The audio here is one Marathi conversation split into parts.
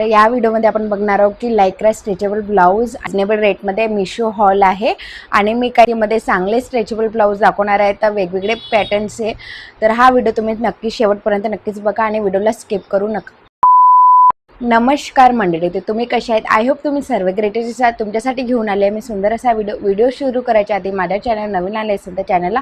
या व्हिडिओमध्ये आपण बघणार आहोत की लायक्रा स्ट्रेचेबल ब्लाउज रिजनेबल रेटमध्ये मिशो हॉल आहे आणि मी काही मध्ये चांगले स्ट्रेचेबल ब्लाउज दाखवणार आहे तर वेगवेगळे पॅटर्न्सचे। तर हा व्हिडिओ तुम्ही नक्की शेवटपर्यंत नक्कीच बघा आणि व्हिडिओला स्किप करू नका। नमस्कार मंडळी, तर तुम्ही कशा आहेत? आय होप तुम्ही सर्व ग्रेटेस्ट आहात। तुमच्यासाठी घेऊन आले मी सुंदर असा व्हिडिओ सुरू करायच्या आधी माझ्या चॅनल नवीन आले असेल तर चॅनलला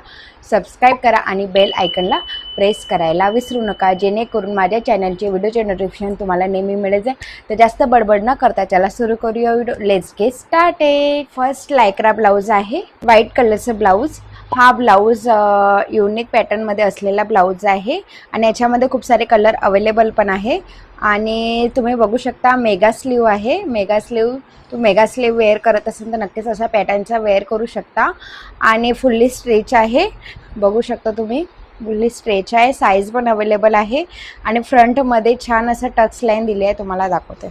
सबस्क्राईब करा आणि बेल आयकनला प्रेस करायला विसरू नका, जेणेकरून माझ्या चॅनलचे व्हिडिओचे नोटिफिकेशन तुम्हाला नेहमी मिळेल जाईल। तर जास्त बडबड न करता चला सुरू करूया video. Let's get started. First lycra blouse आहे, व्हाईट कलरचं ब्लाउज। हा ब्लाउज युनिक पॅटर्नमध्ये असलेला ब्लाउज आहे आणि याच्यामध्ये खूप सारे कलर अवेलेबल पण आहे आणि तुम्ही बघू शकता मेगा स्लीव आहे। मेगा स्लीव वेअर करत असेल तर नक्कीच असा पॅटर्नचा वेअर करू शकता आणि फुल्ली स्ट्रेच आहे, बघू शकता तुम्ही फुल्ली स्ट्रेच आहे। साईज पण अवेलेबल आहे आणि फ्रंटमध्ये छान असं टक्स लाईन दिली आहे, तुम्हाला दाखवते।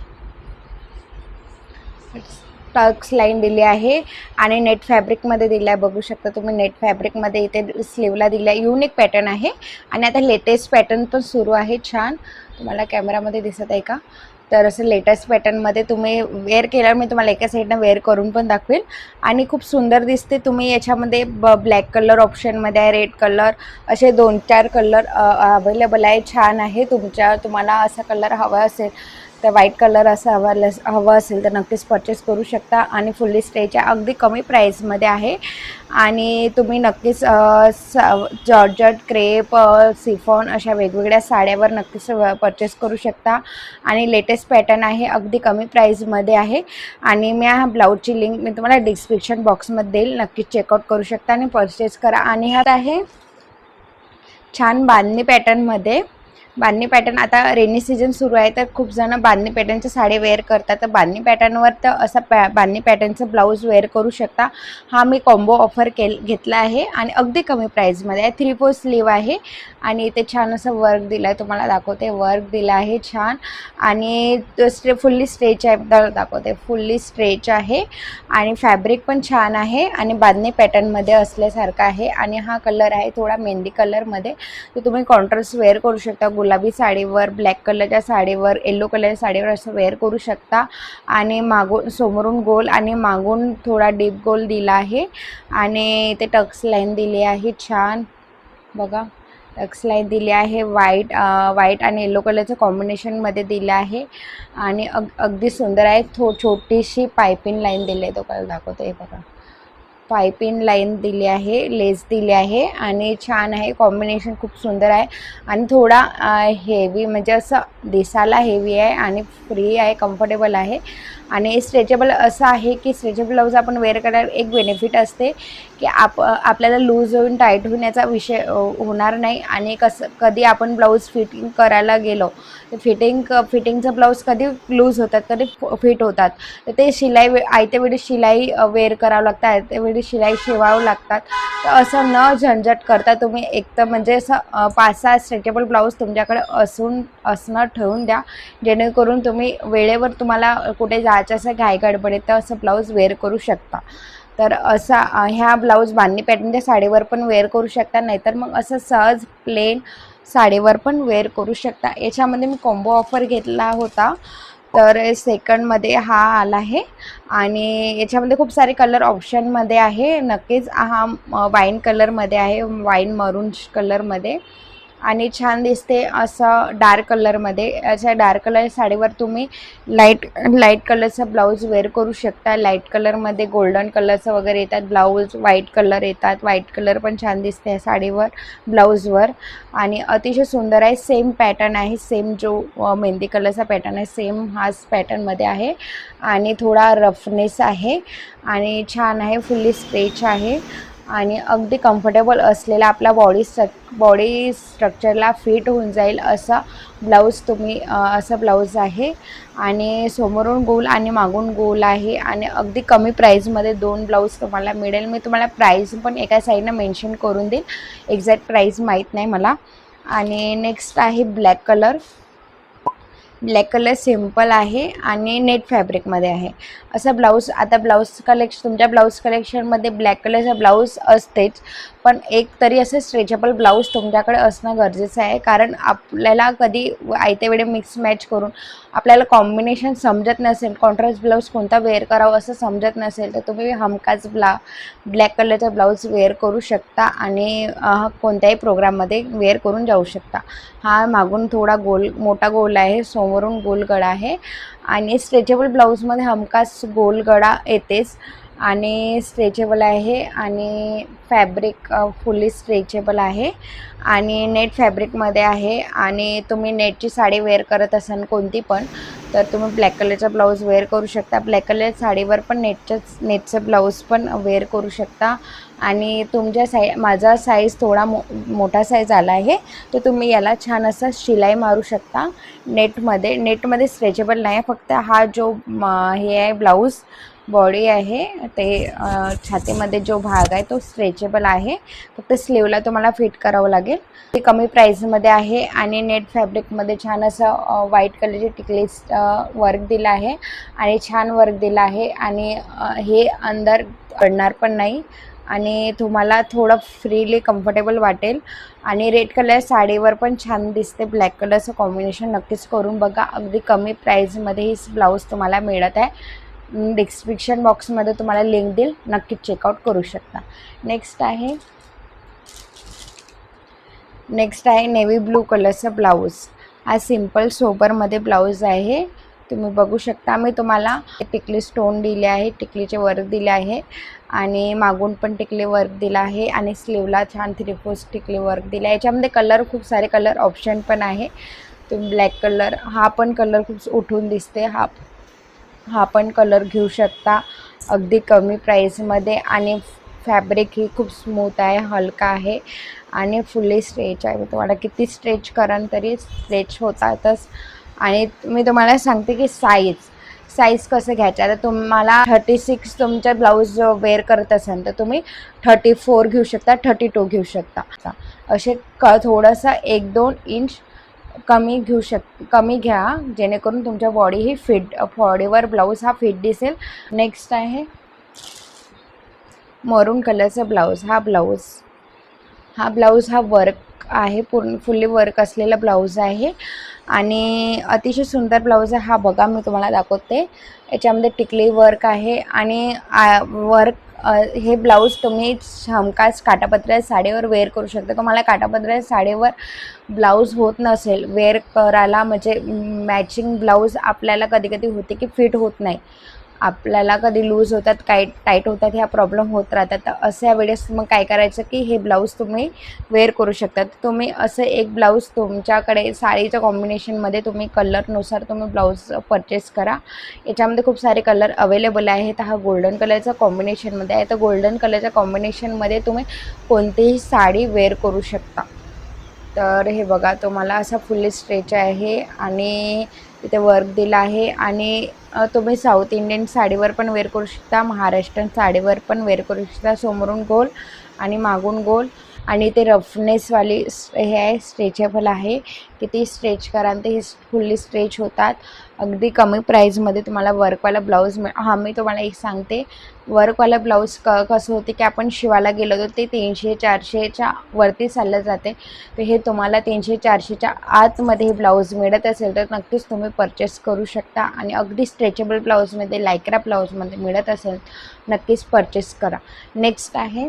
टक्स लाईन दिली आहे आणि नेट फॅब्रिकमध्ये दिला आहे, बघू शकता तुम्ही नेट फॅब्रिकमध्ये इथे स्लीवला दिला आहे। युनिक पॅटर्न आहे आणि आता लेटेस्ट पॅटर्न पण सुरू आहे। छान तुम्हाला कॅमेरामध्ये दिसत आहे का? तर असं लेटेस्ट पॅटर्नमध्ये तुम्ही वेअर केल्यावर मी तुम्हाला एका साईडनं वेअर करून पण दाखवेल आणि खूप सुंदर दिसते। तुम्ही याच्यामध्ये ब्लॅक कलर ऑप्शनमध्ये आहे, रेड कलर, असे 2-4 कलर अवेलेबल आहे। छान आहे। तुम्हाला असा कलर हवा असेल तर व्हाईट कलर असं हवा असेल तर नक्कीच परचेस करू शकता आणि फुल्ली स्ट्रेच आहे, अगदी कमी प्राईसमध्ये आहे आणि तुम्ही नक्कीच जॉर्जेट, क्रेप, सिफॉन अशा वेगवेगळ्या साड्यावर नक्कीच परचेस करू शकता आणि लेटेस्ट पॅटर्न आहे, अगदी कमी प्राईसमध्ये आहे आणि मी ह्या ब्लाऊजची लिंक मी तुम्हाला डिस्क्रिप्शन बॉक्समध्ये देईल, नक्कीच चेकआउट करू शकता आणि परचेस करा। आणि हा आहे छान बांधणी पॅटर्नमध्ये। बांधणी पॅटर्न आता रेनी सीजन सुरू आहे तर खूप जण बांधणी पॅटर्नच्या साडी वेअर करतात, तर बांधणी पॅटर्नवर तर असा बांधणी पॅटर्नचं ब्लाऊज वेअर करू शकता। हा मी कॉम्बो ऑफर घेतला आहे आणि अगदी कमी प्राईसमध्ये आहे। 3/4 स्लीव आहे आणि इथे छान असं वर्क दिलं आहे, तुम्हाला दाखवते। वर्क दिलं आहे छान आणि फुल्ली स्ट्रेच आहे, दाखवते फुल्ली स्ट्रेच आहे आणि फॅब्रिक पण छान आहे आणि बांधणी पॅटर्नमध्ये असल्यासारखं आहे आणि हा कलर आहे थोडा मेहंदी कलरमध्ये, तर तुम्ही कॉन्ट्रास्ट वेअर करू शकता। गुलाबी साडीवर, ब्लॅक कलरच्या साडीवर, येलो कलरच्या साडीवर असं वेअर करू शकता आणि मागून समोरून गोल आणि मागून थोडा डीप गोल दिला आहे आणि ते टक्स लाईन दिली आहे। छान बघा टक्स लाईन दिली आहे, व्हाईट आणि येलो कलरचं कॉम्बिनेशनमध्ये दिलं आहे आणि अगदी सुंदर आहे। छोटीशी पायपिंग लाईन दिली आहे, तो काय दाखवते हे बघा, पायपिंग लाईन दिली आहे, लेस दिली आहे आणि छान आहे। कॉम्बिनेशन खूप सुंदर आहे आणि थोडा हेवी, म्हणजे असं दिसायला हेवी आहे आणि फ्री आहे, कम्फर्टेबल आहे आणि स्ट्रेचेबल असं आहे की स्ट्रेचेबल ब्लाऊज आपण वेअर करायला एक बेनिफिट असते की आपल्याला लूज होऊन टाईट होऊन याचा विषय होणार नाही आणि कधी आपण ब्लाऊज फिटिंग करायला गेलो तर फिटिंगचं ब्लाऊज कधी लूज होतात, कधी फिट होतात, तर ते आयत्या वेळी शिलाई वेअर करावं लागतं, आयत्या वेळी शिलाई शिवावं लागतात। तर असं न झंझट करता तुम्ही एक तर म्हणजे असं 5-6 स्ट्रेचेबल ब्लाऊज तुमच्याकडे असणं ठेवून द्या, जेणेकरून तुम्ही वेळेवर तुम्हाला कुठे जायचं असं घाईगडबडीत तर असं ब्लाऊज वेअर करू शकता। तर असा ह्या ब्लाऊज बांधणी पॅटर्नच्या साडीवर पण वेअर करू शकता, नाहीतर मग असं सहज प्लेन साडीवर पण वेअर करू शकता। याच्यामध्ये मी कॉम्बो ऑफर घेतला होता, तर सेकंडमध्ये हा आला आहे आणि याच्यामध्ये खूप सारे कलर ऑप्शनमध्ये आहे। नक्कीच हा वाईन कलरमध्ये आहे, वाईन मरून कलरमध्ये आणि छान दिसते असं डार्क कलरमध्ये। अशा डार्क कलर साडीवर तुम्ही लाईट कलरचा ब्लाऊज वेअर करू शकता। लाईट कलरमध्ये गोल्डन कलरचं वगैरे येतात ब्लाऊज, व्हाईट कलर येतात, व्हाईट कलर पण छान दिसते या साडीवर ब्लाऊजवर आणि अतिशय सुंदर आहे। सेम पॅटर्न आहे, सेम जो मेहंदी कलरचा पॅटर्न आहे सेम हाच पॅटर्नमध्ये आहे आणि थोडा रफनेस आहे आणि छान आहे, फुल्ली स्ट्रेच आहे आणि अगदी कम्फर्टेबल असलेला आपला बॉडी स्ट्रक्चरला फिट होऊन जाईल असा ब्लाऊज असं ब्लाऊज आहे आणि समोरून गोल आणि मागून गोल आहे आणि अगदी कमी प्राईसमध्ये 2 ब्लाऊज तुम्हाला मिळेल। मी तुम्हाला प्राईस पण एका साईडनं मेन्शन करून देईल, एक्झॅक्ट प्राईस माहीत नाही मला। आणि नेक्स्ट आहे ब्लॅक कलर सिम्पल आहे आणि नेट फॅब्रिकमध्ये आहे असा ब्लाऊज। आता तुमच्या ब्लाऊज कलेक्शनमध्ये ब्लॅक कलरचा ब्लाऊज असतेच, पण एक तरी असं स्ट्रेचेबल ब्लाऊज तुमच्याकडे असणं गरजेचं आहे, कारण आपल्याला कधी आयत्या वेळी मिक्स मॅच करून आपल्याला कॉम्बिनेशन समजत नसेल, कॉन्ट्रास्ट ब्लाऊज कोणता वेअर करावा असं समजत नसेल, तर तुम्ही हमखास ब्लॅक कलरचा ब्लाऊज वेअर करू शकता आणि कोणत्याही प्रोग्राममध्ये वेअर करून जाऊ शकता. हा मागून थोडा मोठा गोल आहे, समोरून गोल गळा आहे आणि स्ट्रेचेबल ब्लाऊजमध्ये हमखास गोल गळा येतेच आणि स्ट्रेचेबल आहे आणि फॅब्रिक फुल्ली स्ट्रेचेबल आहे आणि नेट फॅब्रिकमध्ये आहे. आणि तुम्ही नेटची साडी वेअर करत असाल कोणती पण, तर तुम्ही ब्लॅक कलरचा ब्लाऊज वेअर करू शकता. ब्लॅक कलर साडीवर पण नेटचं ब्लाऊज पण वेअर करू शकता. आणि तुमच्या माझा साईज थोडा मोठा साईज आला आहे, तर तुम्ही याला छान असं शिलाई मारू शकता नेटमध्ये स्ट्रेचेबल नाही, फक्त हा जो हे आहे ब्लाऊज बॉडी आहे ते छातीमध्ये जो भाग आहे तो स्ट्रेचेबल आहे, फक्त स्लीवला तुम्हाला फिट करावं लागेल. ते कमी प्राईसमध्ये आहे आणि नेट फॅब्रिकमध्ये छान असं व्हाईट कलरची टिकलीज वर्क दिलं आहे आणि छान वर्क दिलं आहे आणि हे अंदर अडणार पण नाही आणि तुम्हाला थोडं फ्रीली कम्फर्टेबल वाटेल. आणि रेड कलर साडीवर पण छान दिसते. ब्लॅक कलरचं कॉम्बिनेशन नक्कीच करून बघा. अगदी कमी प्राईजमध्ये ही ब्लाऊज तुम्हाला मिळत आहे. डिस्क्रिप्शन बॉक्समध्ये तुम्हाला लिंक देईल, नक्कीच चेकआउट करू शकता. नेक्स्ट आहे नेव्ही ब्लू कलरचा ब्लाऊज. हा सिंपल सोबरमध्ये ब्लाऊज आहे, तुम्ही बघू शकता. मी तुम्हाला टिकली स्टोन दिले आहे, टिकलीचे वर्क दिले आहे आणि मागून पण टिकली वर्क दिला आहे आणि स्लीवला छान 3/4 टिकली वर्क दिला आहे. याच्यामध्ये कलर खूप सारे कलर ऑप्शन पण आहे. तुम्ही ब्लॅक कलर, हा पण कलर खूप उठून दिसते, हा पण कलर घेऊ शकता अगदी कमी प्राईसमध्ये. आणि फॅब्रिक ही खूप स्मूथ आहे, हलका आहे आणि फुल्ली स्ट्रेच आहे. मी तुम्हाला किती स्ट्रेच कराल तरी स्ट्रेच होतातच. आणि मी तुम्हाला सांगते की साईज कसं घ्यायचं. आता तुम्हाला 36 तुमचा ब्लाऊज वेअर करत असाल तर तुम्ही 34 घेऊ शकता, 32 घेऊ शकता. असे थोडंसं 1-2 इंच कमी घ्या, जेणेकरून तुमच्या बॉडीवर ब्लाऊज हा फिट दिसेल. नेक्स्ट आहे मरून कलरचा ब्लाऊज. हा ब्लाऊज वर्क आहे, फुल्ली वर्क असलेला ब्लाऊज आहे आणि अतिशय सुंदर ब्लाऊज आहे. हा बघा, मी तुम्हाला दाखवते. याच्यामध्ये टिकली वर्क आहे आणि हे ब्लाऊज तुम्ही हमखास काठापदराच्या साडीवर वेअर करू शकता. तुम्हाला काठापदराच्या साडीवर ब्लाऊज होत नसेल वेअर करायला, म्हणजे मॅचिंग ब्लाऊज आपल्याला कधी कधी होते की फिट होत नाही, आपल्याला कधी लूज होतात, काही टाईट होतात, ह्या प्रॉब्लेम होत राहतात. तर अशा वेळेस मग काय करायचं की हे ब्लाऊज तुम्ही वेअर करू शकता. तुम्ही असं एक ब्लाऊज तुमच्याकडे साडीच्या कॉम्बिनेशनमध्ये तुम्ही कलरनुसार तुम्ही ब्लाऊज परचेस करा. याच्यामध्ये खूप सारे कलर अवेलेबल आहेत. हा गोल्डन कलरचा कॉम्बिनेशनमध्ये आहे, तर गोल्डन कलरच्या कॉम्बिनेशनमध्ये तुम्ही कोणतीही साडी वेअर करू शकता. तर हे बघा, तुम्हाला असा फुल्ली स्ट्रेच आहे आणि तिथे वर्क दिला आहे आणि तुम्ही साऊथ इंडियन साडीवर पण वेअर करू शकता, महाराष्ट्रीयन साडीवर पण वेअर करू शकता. समोरून गोल आणि मागून गोल आणि ते रफनेसवाली हे आहे, स्ट्रेचेबल आहे. किती स्ट्रेच कराल ते फुल्ली स्ट्रेच होतात. अगदी कमी प्राईजमध्ये तुम्हाला वर्कवाला ब्लाऊज मी तुम्हाला एक सांगते, वर्कवाला ब्लाऊज कसं होते की आपण शिवायला गेलो तर ते 300-400च्या वरती चाललं जाते. तर हे तुम्हाला 300-400च्या आतमध्ये हे ब्लाऊज मिळत असेल तर नक्कीच तुम्ही परचेस करू शकता. आणि अगदी स्ट्रेचेबल ब्लाऊजमध्ये, लायक्रा ब्लाऊजमध्ये मिळत असेल नक्कीच परचेस करा. नेक्स्ट आहे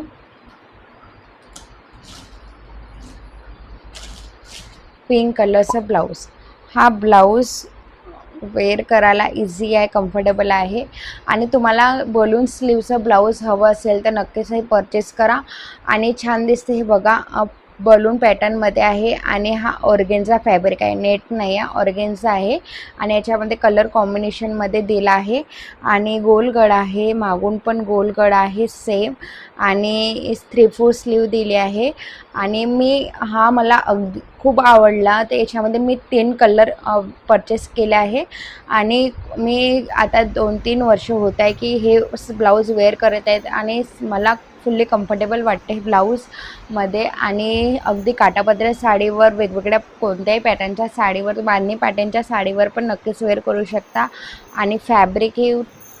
पिंक कलरचा ब्लाऊज. हा ब्लाऊज वेअर करायला इझी आहे, कम्फर्टेबल आहे आणि तुम्हाला बलून स्लीवचं ब्लाऊज हवं असेल तर नक्कीच हे परचेस करा आणि छान दिसते. हे बघा, बलून पॅटर्नमध्ये आहे आणि हा ऑर्गेन्झा फॅब्रिक आहे, नेट नाही आहे, ऑर्गेन्झा आहे आणि याच्यामध्ये कलर कॉम्बिनेशनमध्ये दिला आहे आणि गोल गळा आहे, मागून पण गोल गळा आहे सेम आणि 3/4 स्लीव दिली आहे. आणि मला अगदी खूप आवडला, तर याच्यामध्ये मी 3 कलर परचेस केले आहे आणि मी आता 2-3 वर्ष होत आहे की हे ब्लाऊज वेअर करत आहेत आणि मला फुल्ली कम्फर्टेबल वाटते हे ब्लाऊजमध्ये. आणि अगदी काठापदराच्या साडीवर, वेगवेगळ्या कोणत्याही पॅटर्नच्या साडीवर, बांधणी पॅटर्नच्या साडीवर पण नक्कीच वेअर करू शकता. आणि फॅब्रिक ही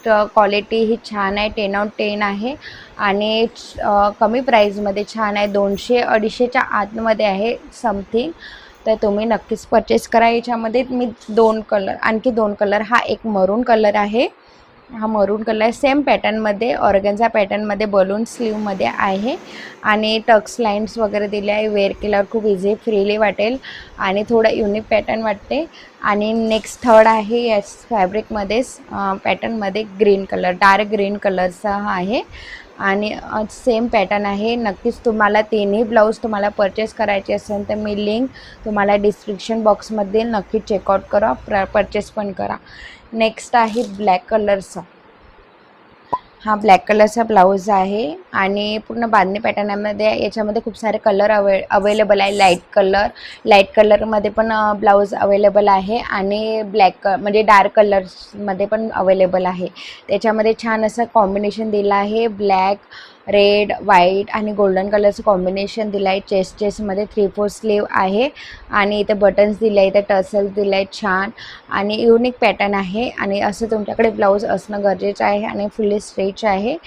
क्वालिटी ही छान आहे, 10/10 आहे आणि कमी प्राईजमध्ये छान आहे. 200-250च्या आतमध्ये आहे समथिंग. तर तुम्ही नक्कीच परचेस करा. याच्यामध्ये मी आणखी दोन कलर, हा एक मरून कलर आहे, हा मरून कलर सेम पॅटर्नमध्ये, ऑर्गन्झा पॅटर्नमध्ये, बलून स्लीवमध्ये आहे आणि टक्स लाईन्स वगैरे दिले आहे. वेअर केल्यावर खूप इझी फ्रीली वाटेल आणि थोडा युनिक पॅटर्न वाटते. आणि नेक्स्ट थर्ड आहे या फॅब्रिकमध्येच पॅटर्नमध्ये ग्रीन कलर, डार्क ग्रीन कलरचा हा आहे आणि सेम पॅटर्न आहे. नक्कीच तुम्हाला तिन्ही ब्लाऊज तुम्हाला परचेस करायचे असेल तर मी लिंक तुम्हाला डिस्क्रिप्शन बॉक्समध्ये नक्की चेकआउट करा, परचेस पण करा. नेक्स्ट आहे ब्लॅक कलरचा, हा ब्लॅक कलरचा ब्लाऊज आहे आणि पूर्ण बांधणी पॅटर्नमध्ये. याच्यामध्ये खूप सारे कलर अवेलेबल आहे. लाईट कलरमध्ये पण ब्लाऊज अवेलेबल आहे आणि म्हणजे डार्क कलर्समध्ये पण अवेलेबल आहे. त्याच्यामध्ये छान असं कॉम्बिनेशन दिलं आहे, ब्लॅक, रेड, व्हाईट आणि गोल्डन कलरचं कॉम्बिनेशन दिलं आहे. चेस्टमध्ये 3/4 स्लीव आहे आणि इथे बटन्स दिले आहे, इथे टर्सल्स दिले आहेत छान आणि युनिक पॅटर्न आहे. आणि असं तुमच्याकडे ब्लाऊज असणं गरजेचं आहे आणि फुल्ली स्ट्रेच आहे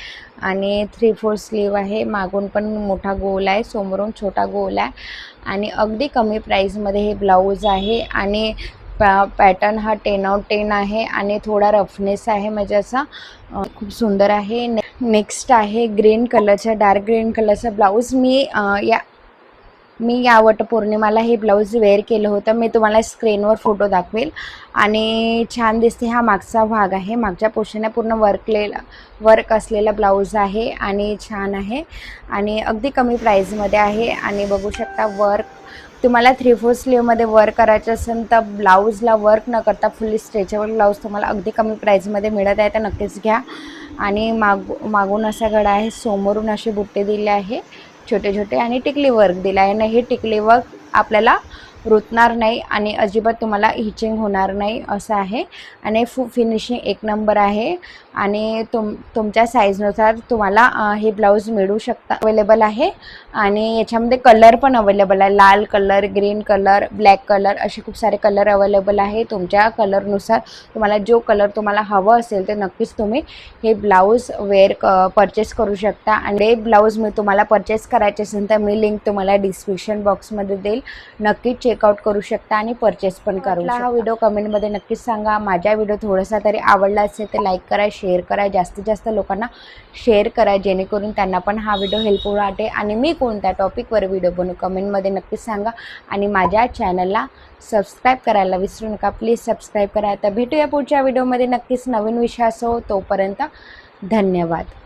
आणि 3/4 स्लीव आहे. मागून पण मोठा गोल आहे, समोरून छोटा गोल आहे आणि अगदी कमी प्राईजमध्ये हे ब्लाऊज आहे आणि पॅटर्न हा 10/10 आहे आणि थोडा रफनेस आहे, म्हणजे असा खूप सुंदर आहे. नेक्स्ट आहे ग्रीन कलरचा, डार्क ग्रीन कलरचा ब्लाऊज. मी या वटपौर्णिमाला हे ब्लाऊज वेअर केलं होतं. मी तुम्हाला स्क्रीनवर फोटो दाखवेल आणि छान दिसते. हा मागचा भाग आहे, मागच्या पोर्शनला पूर्ण वर्क असलेला ब्लाऊज आहे आणि छान आहे आणि अगदी कमी प्राईजमध्ये आहे. आणि बघू शकता वर्क, तुम्हाला 3/4 स्लीवमध्ये वर्क करायचं असेल तर ब्लाऊजला वर्क न करता फुल्ली स्ट्रेचेबल ब्लाऊज तुम्हाला अगदी कमी प्राईजमध्ये मिळत आहे, तर नक्कीच घ्या. आणि मागून असा गळा आहे, समोरून असे बुट्टे दिले आहे छोटे छोटे आणि टिकली वर्क दिला आहे ना. हे टिकली वर्क आपल्याला रुतणार नाही आणि अजिबात तुम्हाला हिचिंग होणार नाही असं आहे आणि फिनिशिंग एक नंबर आहे आणि तुमच्या साईजनुसार तुम्हाला हे ब्लाऊज मिळू शकता, अवेलेबल आहे. आणि याच्यामध्ये कलर पण अवेलेबल आहे, लाल colour, green colour, black colour, असे खूप सारे कलर अवेलेबल आहे. तुमच्या कलरनुसार तुम्हाला जो कलर तुम्हाला हवं असेल तर नक्कीच तुम्ही हे ब्लाऊज परचेस करू शकता. आणि हे ब्लाऊज मी तुम्हाला परचेस करायचे असेल तर मी लिंक तुम्हाला डिस्क्रिप्शन बॉक्समध्ये देईल, नक्कीच चेकआउट करू शकता आणि परचेस पण करू शकता. हा व्हिडिओ कमेंटमध्ये नक्कीच सांगा. माझा व्हिडिओ थोडासा तरी आवडला असेल तर लाईक करा, शेअर करा, जास्तीत जास्त लोकांना शेअर करा जेणेकरून त्यांना पण हा व्हिडिओ हेल्पफुल वाटेल. आणि मी कोणत्या टॉपिकवर व्हिडिओ बनवू कमेंटमध्ये नक्कीच सांगा आणि माझ्या चॅनलला सबस्क्राईब करायला विसरू नका, प्लीज सबस्क्राईब करा. तर भेटूया पुढच्या व्हिडिओमध्ये नक्कीच नवीन विषयासह. तोपर्यंत धन्यवाद.